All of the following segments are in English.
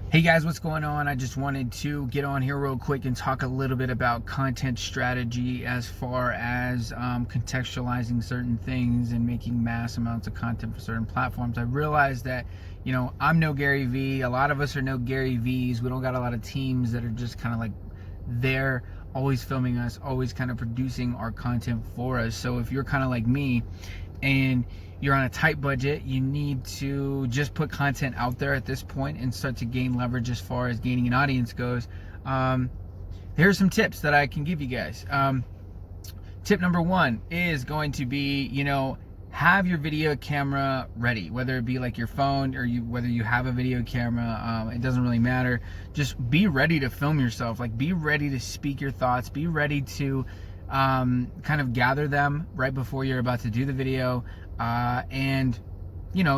Hey guys, what's going on? I just wanted to get on here real quick and talk a little bit about content strategy as far as contextualizing certain things and making mass amounts of content for certain platforms. I realized that, I'm no Gary Vee. A lot of us are no Gary V's. We don't got a lot of teams that are just kind of like there, always filming us, always kind of producing our content for us. So if you're kind of like me and you're on a tight budget, you need to just put content out there at this point and start to gain leverage as far as gaining an audience goes. Here's some tips that I can give you guys. Tip number one is going to be, have your video camera ready, whether it be like your phone or whether you have a video camera, it doesn't really matter. Just be ready to film yourself. Like, be ready to speak your thoughts, be ready to kind of gather them right before you're about to do the video, and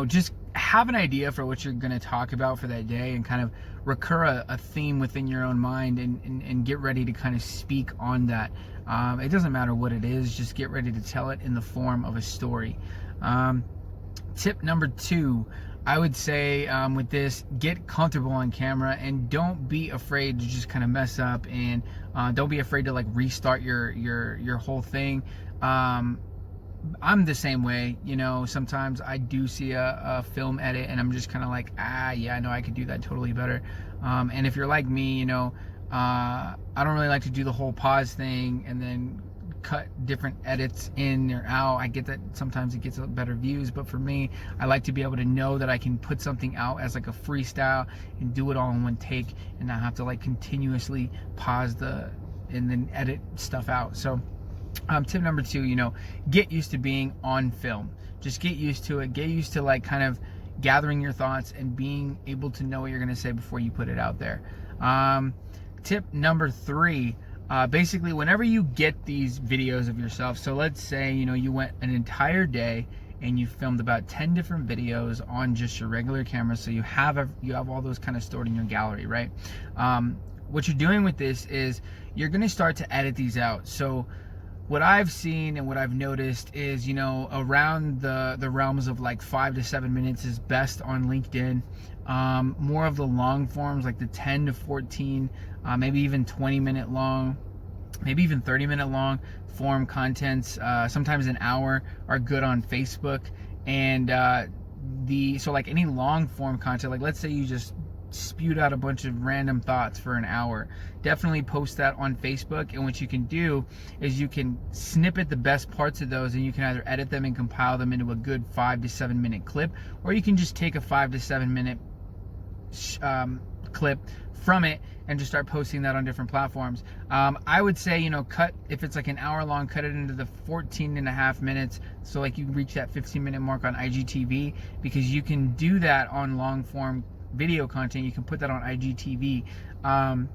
just have an idea for what you're going to talk about for that day and kind of recur a theme within your own mind and get ready to kind of speak on that. It doesn't matter what it is, just get ready to tell it in the form of a story. Tip number two, I would say, with this, get comfortable on camera and don't be afraid to just kind of mess up, and don't be afraid to like restart your whole thing. I'm the same way, sometimes I do see a film edit and I'm just kind of like, yeah, I know I could do that totally better. And if you're like me, I don't really like to do the whole pause thing and then cut different edits in or out. I get that sometimes it gets better views, but for me, I like to be able to know that I can put something out as like a freestyle and do it all in one take and not have to like continuously pause and then edit stuff out. So tip number two, get used to being on film. Just get used to it. Get used to like kind of gathering your thoughts and being able to know what you're going to say before you put it out there. Tip number three, basically whenever you get these videos of yourself, so let's say, you went an entire day and you filmed about 10 different videos on just your regular camera, so you have all those kind of stored in your gallery, right? What you're doing with this is you're going to start to edit these out. So what I've seen and what I've noticed is, around the realms of like 5 to 7 minutes is best on LinkedIn. More of the long forms, like the 10 to 14, maybe even 20-minute long, maybe even 30-minute long form contents, sometimes an hour, are good on Facebook. And so like any long form content, like let's say you just spewed out a bunch of random thoughts for an hour, definitely post that on Facebook. And what you can do is you can snippet the best parts of those, and you can either edit them and compile them into a good 5 to 7 minute clip, or you can just take a 5 to 7 minute clip from it and just start posting that on different platforms. I would say, cut, if it's like an hour long, cut it into the 14.5 minutes, so like you reach that 15-minute mark on IGTV, because you can do that on long form video content. You can put that on IGTV, kind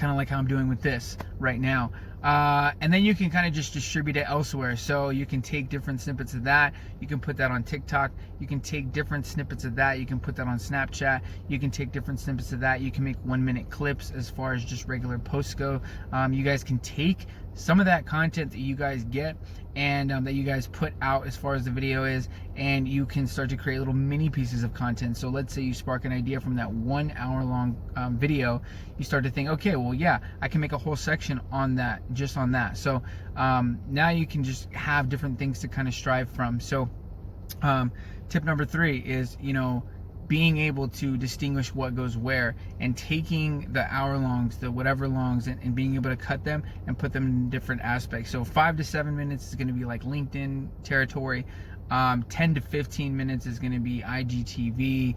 of like how I'm doing with this right now. And then you can kind of just distribute it elsewhere. So you can take different snippets of that, you can put that on TikTok, you can take different snippets of that, you can put that on Snapchat, you can take different snippets of that, you can make 1-minute clips as far as just regular posts go. You guys can take some of that content that you guys get and that you guys put out as far as the video is, and you can start to create little mini pieces of content. So let's say you spark an idea from that 1 hour long video, you start to think, okay, well, yeah, I can make a whole section on that, just on that. So now you can just have different things to kind of strive from. So tip number three is, being able to distinguish what goes where, and taking the hour longs, the whatever longs, and being able to cut them and put them in different aspects. So 5 to 7 minutes is going to be like LinkedIn territory. 10 to 15 minutes is going to be IGTV.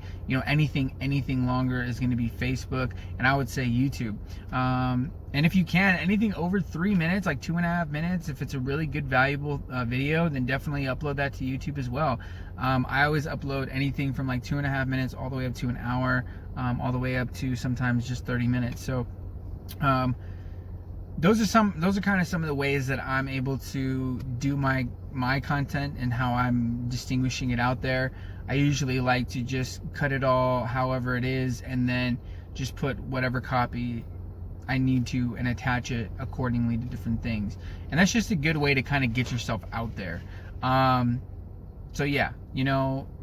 Anything longer is going to be Facebook, and I would say YouTube. And if you can, anything over 3 minutes, like 2.5 minutes, if it's a really good, valuable video, then definitely upload that to YouTube as well. I always upload anything from like 2.5 minutes all the way up to an hour, all the way up to sometimes just 30 minutes. So those are kind of some of the ways that I'm able to do my content and how I'm distinguishing it out there. I usually like to just cut it all however it is, and then just put whatever copy I need to and attach it accordingly to different things. And that's just a good way to kind of get yourself out there. So yeah,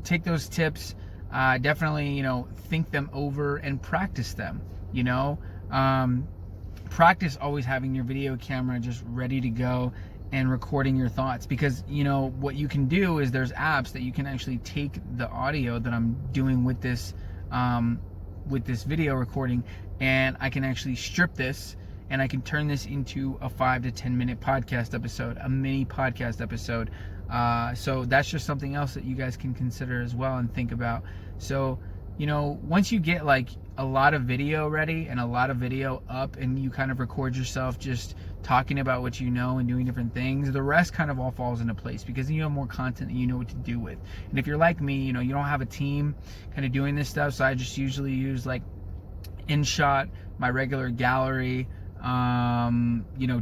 take those tips, definitely, think them over and practice them. Practice always having your video camera just ready to go and recording your thoughts, because what you can do is there's apps that you can actually take the audio that I'm doing with this video recording, and I can actually strip this and I can turn this into a 5 to 10 minute podcast episode, a mini podcast episode. So that's just something else that you guys can consider as well and think about. So once you get like a lot of video ready and a lot of video up, and you kind of record yourself just talking about what you know and doing different things, the rest kind of all falls into place, because then you have more content that you know what to do with. And if you're like me, you don't have a team kind of doing this stuff, so I just usually use like InShot, my regular gallery,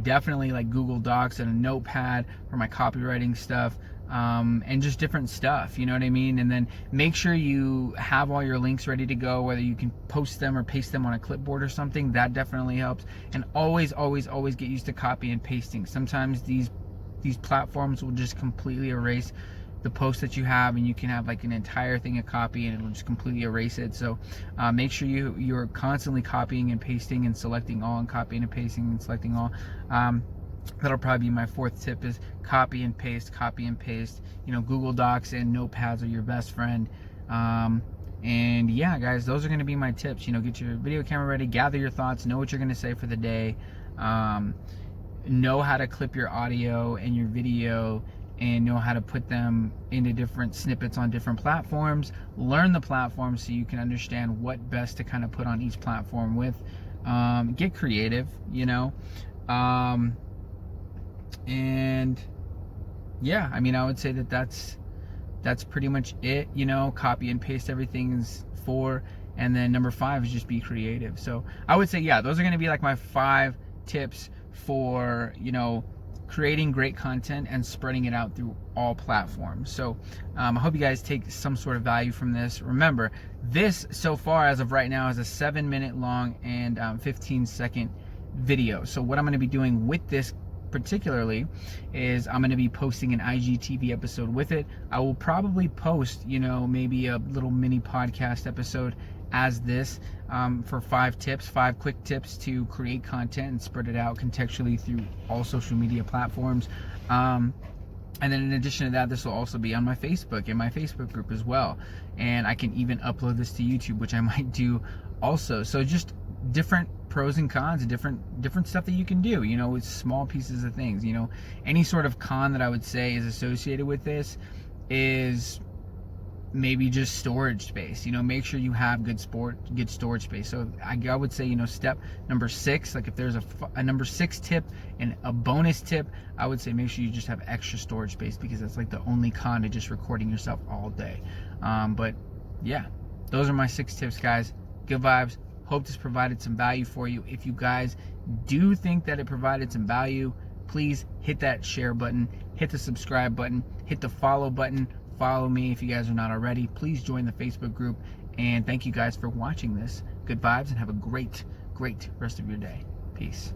definitely like Google Docs and a notepad for my copywriting stuff, and just different stuff, you know what I mean? And then make sure you have all your links ready to go, whether you can post them or paste them on a clipboard or something. That definitely helps. And always get used to copy and pasting. Sometimes these platforms will just completely erase the post that you have, and you can have like an entire thing of copy and it'll just completely erase it. So make sure you're constantly copying and pasting and selecting all, and copying and pasting and selecting all. That'll probably be my fourth tip, is copy and paste. Google Docs and notepads are your best friend. And yeah, guys, those are going to be my tips. Get your video camera ready, gather your thoughts, know what you're going to say for the day, know how to clip your audio and your video, and know how to put them into different snippets on different platforms. Learn the platform so you can understand what best to kind of put on each platform with. Get creative, and yeah, I would say that's pretty much it. Copy and paste everything is 4, and then number 5 is just be creative. So I would say, yeah, those are going to be like my 5 tips for creating great content and spreading it out through all platforms. So I hope you guys take some sort of value from this. Remember, this so far as of right now is a 7-minute long and 15-second video. So what I'm going to be doing with this particularly is I'm going to be posting an IGTV episode with it. I will probably post maybe a little mini podcast episode as this, for 5 quick tips to create content and spread it out contextually through all social media platforms. And then in addition to that, this will also be on my Facebook, in my Facebook group as well. And I can even upload this to YouTube, which I might do also. So just different pros and cons, different stuff that you can do, with small pieces of things. Any sort of con that I would say is associated with this is maybe just storage space. Make sure you have good storage space. So I would say, step number 6, like if there's a number 6 tip and a bonus tip, I would say make sure you just have extra storage space, because that's like the only con to just recording yourself all day. But yeah, those are my 6 tips, guys. Good vibes. Hope this provided some value for you. If you guys do think that it provided some value, please hit that share button, hit the subscribe button, hit the follow button. Follow me if you guys are not already. Please join the Facebook group. And thank you guys for watching this. Good vibes, and have a great rest of your day. Peace.